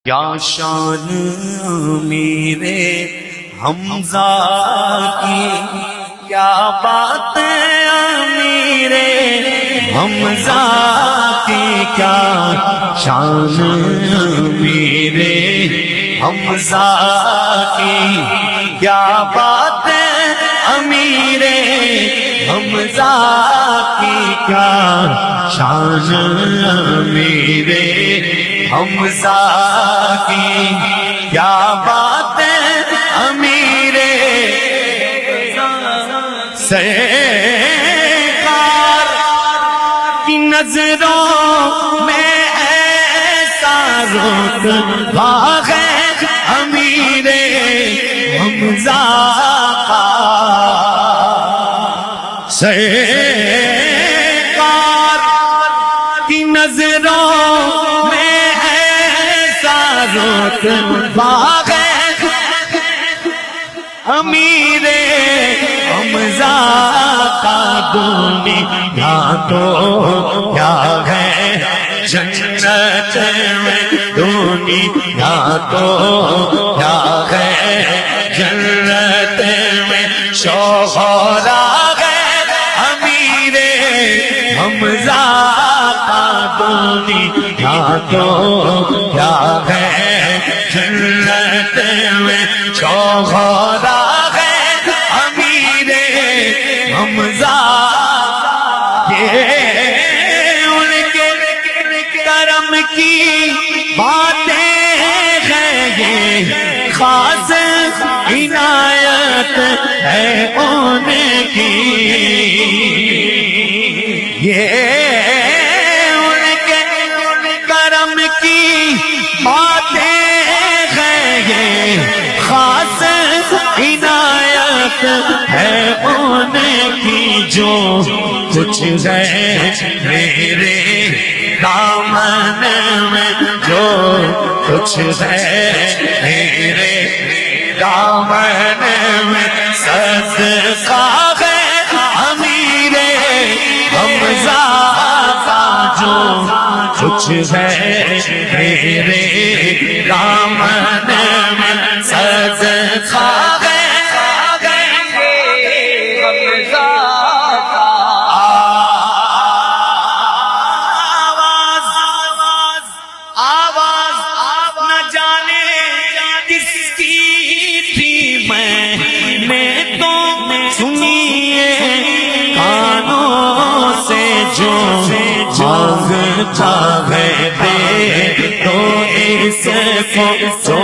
کیا شان میرے حمزہ کی، کیا بات میرے حمزہ کی، کیا شان میرے حمزہ کی، کیا بات امیر حمزہ کی، کیا شان میرے حمزہ کی، کیا بات امیر سرکار کی نظروں میں ایسا رتبہ ہے امیر حمزہ کا، سرکار کی نظروں میں ایسا رتبہ ہے امیر حمزہ کا، دنیا تو کیا ہے جنت میں، دنیا تو کیا ہے جنت میں، شوہرا ہے امیر حمزہ کا، دنیا تو کیا ہے جنت میں، شوہرا ہے امیر حمزہ کے، ان کے کرم کی باتیں ہیں یہ خاص عنایت ہے ان کی، یہ ان کے کرم کی باتیں ہیں یہ خاص عنایت ہے ان کی، جو کچھ ہے میرے دامن میں، جو کچھ ہے میرے دامن میں، صدقہ ہے امیر حمزہ کا، جو کچھ ہے میرے دامن میں، صدقہ ہے حمزہ کا۔ آواز نہ جانے کس کی تھی، میں نے تو سنی کانوں سے، جو مانگتا ہے دے تو اس کو، جو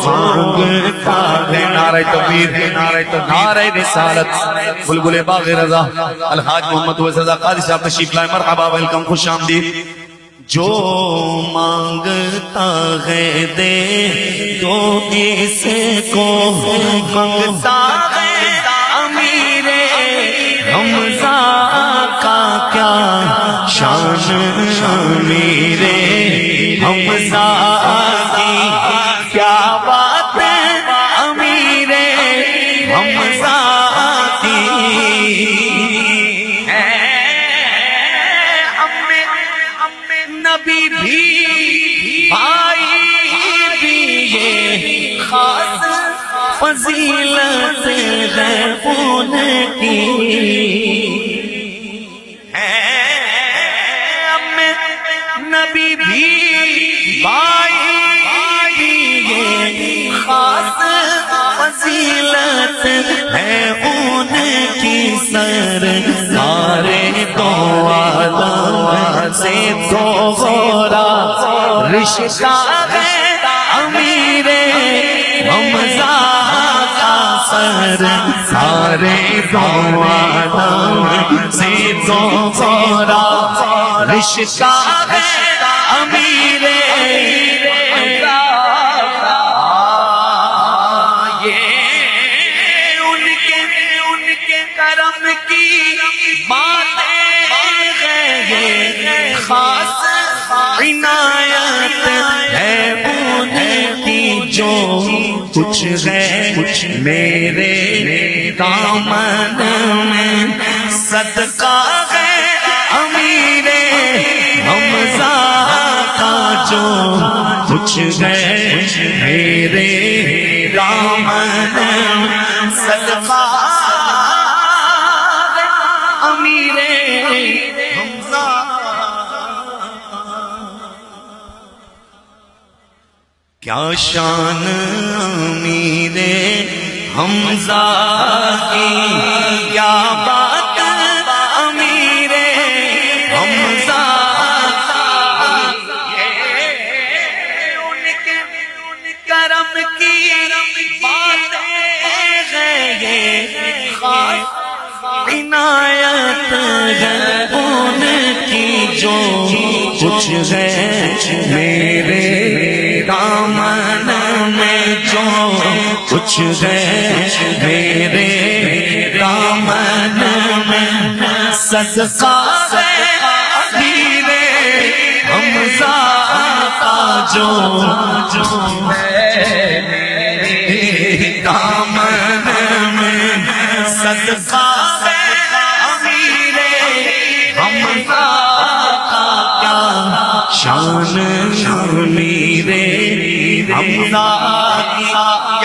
مانگتا ہے۔ نعرہ تکبیر، نعرہ رسالت، بلبل باغ رضا الحاج محمد وزرہ قادری صاحب تشریف لائے، مرحبا، ویلکم، خوش آمدید۔ جو مانگتا ہے دے تو اس کو، مانگتا ہے امیر حمزہ کا، کیا شان امیر حمزہ کی، کیا بات امیر حمزہ کی، نبی بھی بھائی بھی یہ خاص فضیلت ہے ان کی، نبی بھی بھائی بھی یہ خاص فضیلت ہے ان کی، سرکار دو عالم سے تو غورا رشتہ ہے امیر حمزہ کا، سرکار دو عالم سے تو غورا رشتہ ہے امیر حمزہ کا، یہ ان کے کرم کی باتیں ہیں یہ خاص عنایت ہے ان کی، جو کچھ ہے میرے دامن میں، صدقہ ہے امیر حمزہ کا، جو کچھ ہے میرے دامن صدقہ امیر حمزہ کیا شان امیر حمزہ کی کیا بات امیر حمزہ ان کے کرم کی باتیں ہیں یہ خاص عنایت ہے ان کی جو کچھ ہے میرے دامن میں جو کچھ ہے میرے دامن میں صدقہ ہے امیر حمزہ کا جو ہے میرے دامن میں صدقہ ہے امیر حمزہ کا کیا شان امیر حمزہ کی